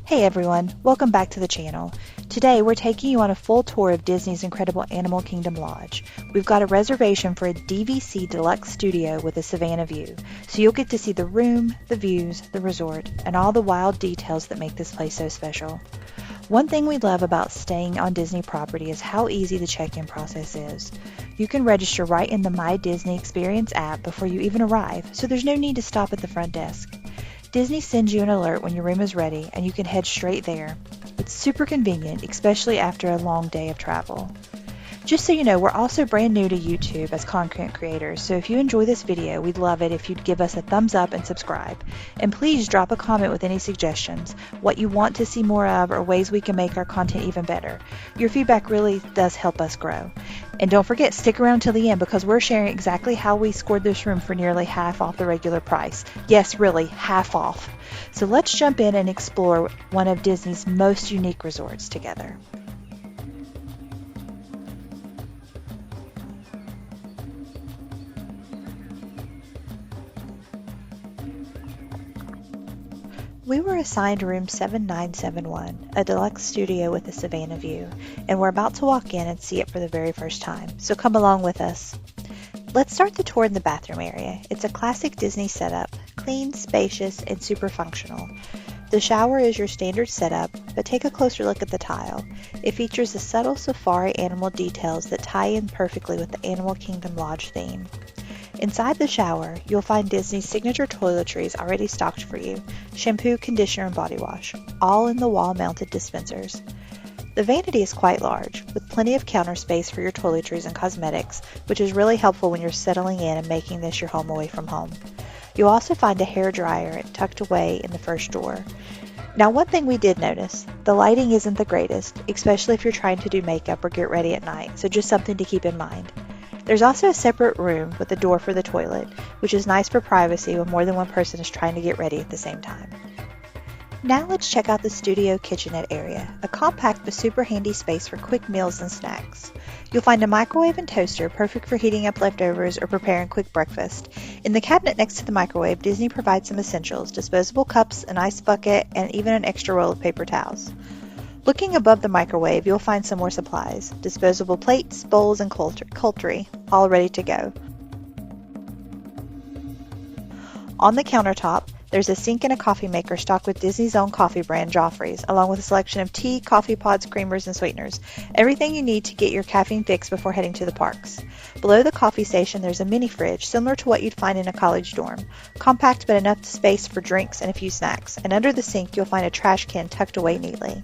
Hey everyone, welcome back to the channel. Today we're taking you on a full tour of Disney's incredible Animal Kingdom Lodge. We've got a reservation for a DVC Deluxe Studio with a Savanna View, so you'll get to see the room, the views, the resort, and all the wild details that make this place so special. One thing we love about staying on Disney property is how easy the check-in process is. You can register right in the My Disney Experience app before you even arrive, so there's no need to stop at the front desk. Disney sends you an alert when your room is ready and you can head straight there. It's super convenient, especially after a long day of travel. Just so you know, we're also brand new to YouTube as content creators, so if you enjoy this video, we'd love it if you'd give us a thumbs up and subscribe. And please drop a comment with any suggestions, what you want to see more of, or ways we can make our content even better. Your feedback really does help us grow. And don't forget, stick around till the end because we're sharing exactly how we scored this room for nearly half off the regular price. Yes, really, half off. So let's jump in and explore one of Disney's most unique resorts together. We were assigned room 7971, a deluxe studio with a Savanna View, and we're about to walk in and see it for the very first time, so come along with us. Let's start the tour in the bathroom area. It's a classic Disney setup, clean, spacious, and super functional. The shower is your standard setup, but take a closer look at the tile. It features the subtle safari animal details that tie in perfectly with the Animal Kingdom Lodge theme. Inside the shower, you'll find Disney's signature toiletries already stocked for you, shampoo, conditioner, and body wash, all in the wall-mounted dispensers. The vanity is quite large, with plenty of counter space for your toiletries and cosmetics, which is really helpful when you're settling in and making this your home away from home. You'll also find a hair dryer tucked away in the first drawer. Now, one thing we did notice, the lighting isn't the greatest, especially if you're trying to do makeup or get ready at night, so just something to keep in mind. There's also a separate room with a door for the toilet, which is nice for privacy when more than one person is trying to get ready at the same time. Now let's check out the studio kitchenette area, a compact but super handy space for quick meals and snacks. You'll find a microwave and toaster, perfect for heating up leftovers or preparing quick breakfast. In the cabinet next to the microwave, Disney provides some essentials, disposable cups, an ice bucket, and even an extra roll of paper towels. Looking above the microwave, you'll find some more supplies, disposable plates, bowls, and cutlery, all ready to go. On the countertop, there's a sink and a coffee maker stocked with Disney's own coffee brand, Joffrey's, along with a selection of tea, coffee pods, creamers, and sweeteners. Everything you need to get your caffeine fix before heading to the parks. Below the coffee station, there's a mini fridge, similar to what you'd find in a college dorm. Compact but enough space for drinks and a few snacks. And under the sink, you'll find a trash can tucked away neatly.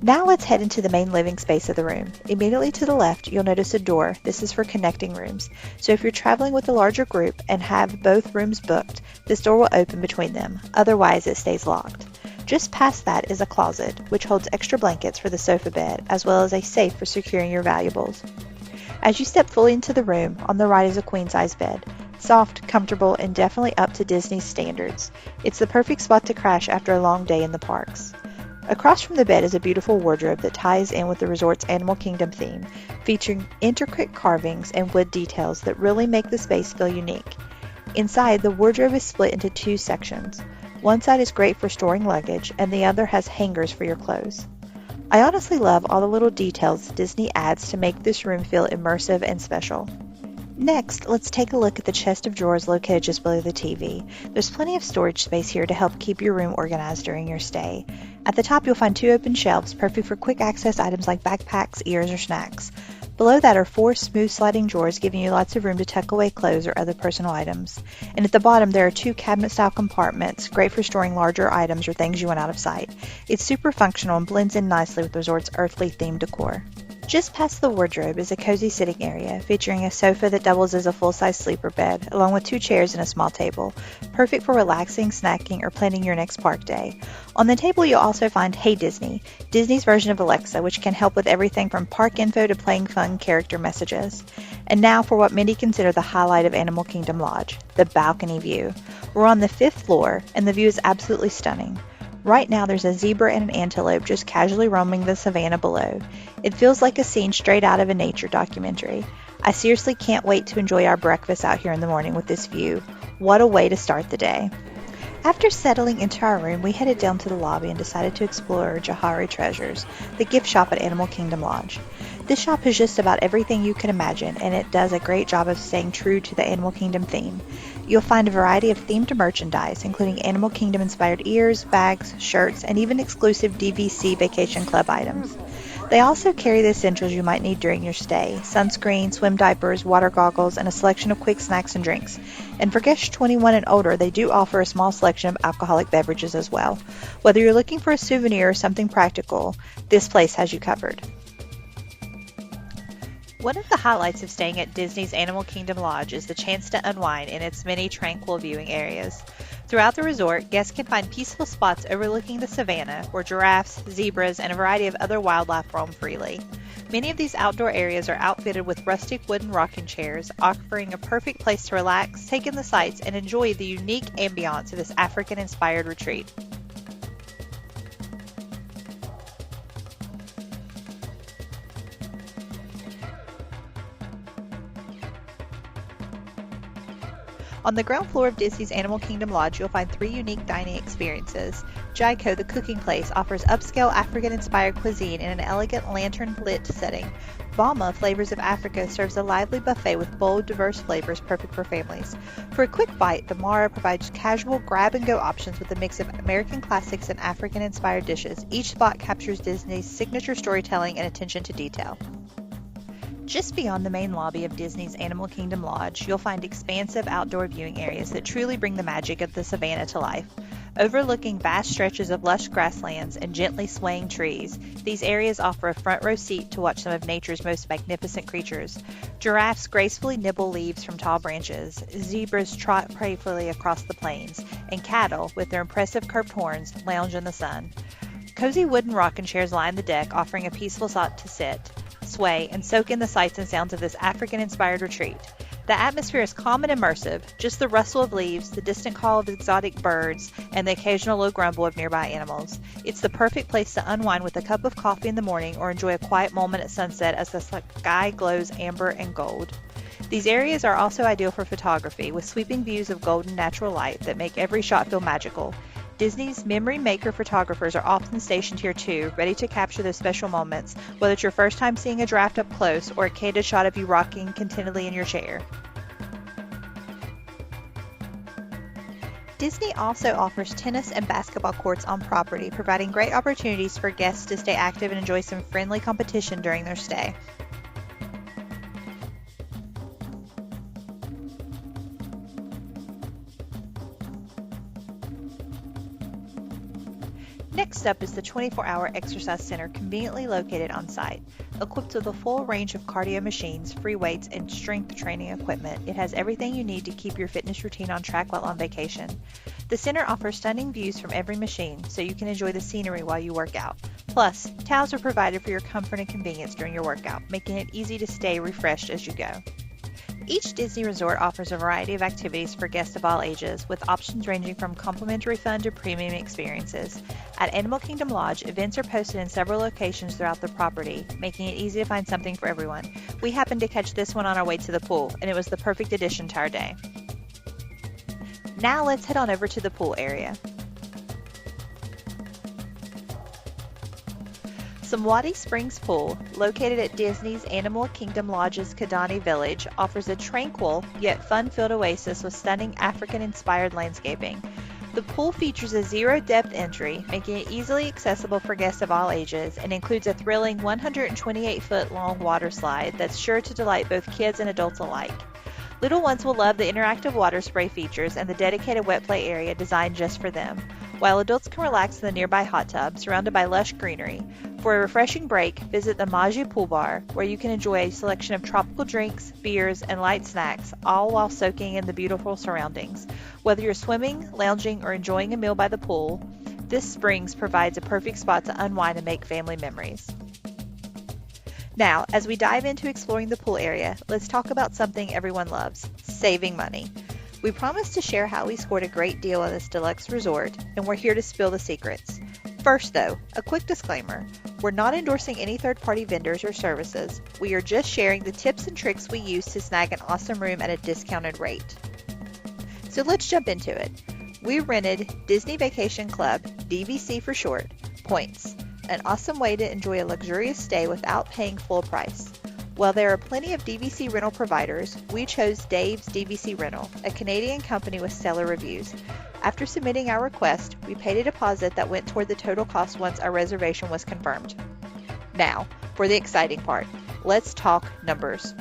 Now let's head into the main living space of the room. Immediately to the left, you'll notice a door. This is for connecting rooms. So if you're traveling with a larger group and have both rooms booked, this door will open between them. Otherwise, it stays locked. Just past that is a closet, which holds extra blankets for the sofa bed, as well as a safe for securing your valuables. As you step fully into the room, on the right is a queen-size bed. Soft, comfortable, and definitely up to Disney's standards. It's the perfect spot to crash after a long day in the parks. Across from the bed is a beautiful wardrobe that ties in with the resort's Animal Kingdom theme, featuring intricate carvings and wood details that really make the space feel unique. Inside, the wardrobe is split into two sections. One side is great for storing luggage, and the other has hangers for your clothes. I honestly love all the little details Disney adds to make this room feel immersive and special. Next, let's take a look at the chest of drawers located just below the TV. There's plenty of storage space here to help keep your room organized during your stay. At the top, you'll find two open shelves, perfect for quick access items like backpacks, ears, or snacks. Below that are four smooth sliding drawers, giving you lots of room to tuck away clothes or other personal items. And at the bottom, there are two cabinet-style compartments, great for storing larger items or things you want out of sight. It's super functional and blends in nicely with the resort's earthly-themed decor. Just past the wardrobe is a cozy sitting area, featuring a sofa that doubles as a full-size sleeper bed, along with two chairs and a small table, perfect for relaxing, snacking, or planning your next park day. On the table, you'll also find Hey Disney, Disney's version of Alexa, which can help with everything from park info to playing fun character messages. And now for what many consider the highlight of Animal Kingdom Lodge, the balcony view. We're on the 5th floor, and the view is absolutely stunning. Right now there's a zebra and an antelope just casually roaming the savannah below. It feels like a scene straight out of a nature documentary. I seriously can't wait to enjoy our breakfast out here in the morning with this view. What a way to start the day. After settling into our room, we headed down to the lobby and decided to explore Jahari Treasures, the gift shop at Animal Kingdom Lodge. This shop has just about everything you can imagine, and it does a great job of staying true to the Animal Kingdom theme. You'll find a variety of themed merchandise, including Animal Kingdom inspired ears, bags, shirts, and even exclusive DVC Vacation Club items. They also carry the essentials you might need during your stay: sunscreen, swim diapers, water goggles, and a selection of quick snacks and drinks. And for guests 21 and older, they do offer a small selection of alcoholic beverages as well. Whether you're looking for a souvenir or something practical, this place has you covered. One of the highlights of staying at Disney's Animal Kingdom Lodge is the chance to unwind in its many tranquil viewing areas. Throughout the resort, guests can find peaceful spots overlooking the savannah where giraffes, zebras, and a variety of other wildlife roam freely. Many of these outdoor areas are outfitted with rustic wooden rocking chairs, offering a perfect place to relax, take in the sights, and enjoy the unique ambiance of this African-inspired retreat. On the ground floor of Disney's Animal Kingdom Lodge, you'll find 3 unique dining experiences. Jaiko, the cooking place, offers upscale African-inspired cuisine in an elegant lantern-lit setting. Bama, Flavors of Africa, serves a lively buffet with bold, diverse flavors perfect for families. For a quick bite, the Mara provides casual grab-and-go options with a mix of American classics and African-inspired dishes. Each spot captures Disney's signature storytelling and attention to detail. Just beyond the main lobby of Disney's Animal Kingdom Lodge, you'll find expansive outdoor viewing areas that truly bring the magic of the savannah to life. Overlooking vast stretches of lush grasslands and gently swaying trees, these areas offer a front row seat to watch some of nature's most magnificent creatures. Giraffes gracefully nibble leaves from tall branches, zebras trot playfully across the plains, and cattle, with their impressive curved horns, lounge in the sun. Cozy wooden rocking chairs line the deck, offering a peaceful spot to sit, sway, and soak in the sights and sounds of this African-inspired retreat. The atmosphere is calm and immersive, just the rustle of leaves, the distant call of exotic birds, and the occasional low grumble of nearby animals. It's the perfect place to unwind with a cup of coffee in the morning or enjoy a quiet moment at sunset as the sky glows amber and gold. These areas are also ideal for photography, with sweeping views of golden natural light that make every shot feel magical. Disney's Memory Maker photographers are often stationed here too, ready to capture those special moments, whether it's your first time seeing a giraffe up close or a candid shot of you rocking contentedly in your chair. Disney also offers tennis and basketball courts on property, providing great opportunities for guests to stay active and enjoy some friendly competition during their stay. Next up is the 24-hour exercise center conveniently located on site. Equipped with a full range of cardio machines, free weights, and strength training equipment, it has everything you need to keep your fitness routine on track while on vacation. The center offers stunning views from every machine, so you can enjoy the scenery while you work out. Plus, towels are provided for your comfort and convenience during your workout, making it easy to stay refreshed as you go. Each Disney resort offers a variety of activities for guests of all ages, with options ranging from complimentary fun to premium experiences. At Animal Kingdom Lodge, events are posted in several locations throughout the property, making it easy to find something for everyone. We happened to catch this one on our way to the pool, and it was the perfect addition to our day. Now let's head on over to the pool area. Samwati Springs Pool, located at Disney's Animal Kingdom Lodge's Kidani Village, offers a tranquil yet fun-filled oasis with stunning African-inspired landscaping. The pool features a zero-depth entry, making it easily accessible for guests of all ages, and includes a thrilling 128-foot-long water slide that's sure to delight both kids and adults alike. Little ones will love the interactive water spray features and the dedicated wet play area designed just for them, while adults can relax in the nearby hot tub, surrounded by lush greenery. For a refreshing break, visit the Maji Pool Bar, where you can enjoy a selection of tropical drinks, beers, and light snacks, all while soaking in the beautiful surroundings. Whether you're swimming, lounging, or enjoying a meal by the pool, this Springs provides a perfect spot to unwind and make family memories. Now, as we dive into exploring the pool area, let's talk about something everyone loves: saving money. We promised to share how we scored a great deal on this deluxe resort, and we're here to spill the secrets. First though, a quick disclaimer. We're not endorsing any third-party vendors or services. We are just sharing the tips and tricks we use to snag an awesome room at a discounted rate. So let's jump into it. We rented Disney Vacation Club, DVC for short, points, an awesome way to enjoy a luxurious stay without paying full price. While there are plenty of DVC rental providers, we chose Dave's DVC Rental, a Canadian company with stellar reviews. After submitting our request, we paid a deposit that went toward the total cost once our reservation was confirmed. Now, for the exciting part, let's talk numbers.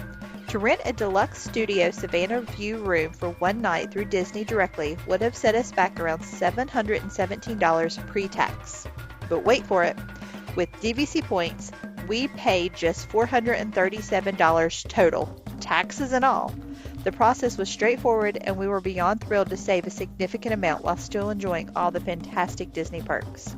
To rent a Deluxe Studio Savanna View room for one night through Disney directly would have set us back around $717 pre-tax. But wait for it, with DVC points, we paid just $437 total, taxes and all. The process was straightforward and we were beyond thrilled to save a significant amount while still enjoying all the fantastic Disney perks.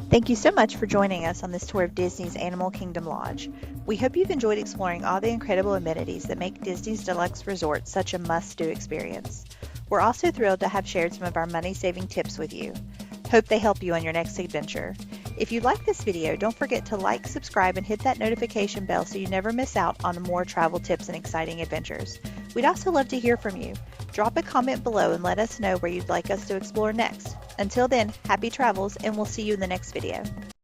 Thank you so much for joining us on this tour of Disney's Animal Kingdom Lodge. We hope you've enjoyed exploring all the incredible amenities that make Disney's Deluxe Resort such a must-do experience. We're also thrilled to have shared some of our money-saving tips with you. Hope they help you on your next adventure. If you like this video, don't forget to like, subscribe, and hit that notification bell so you never miss out on more travel tips and exciting adventures. We'd also love to hear from you. Drop a comment below and let us know where you'd like us to explore next. Until then, happy travels, and we'll see you in the next video.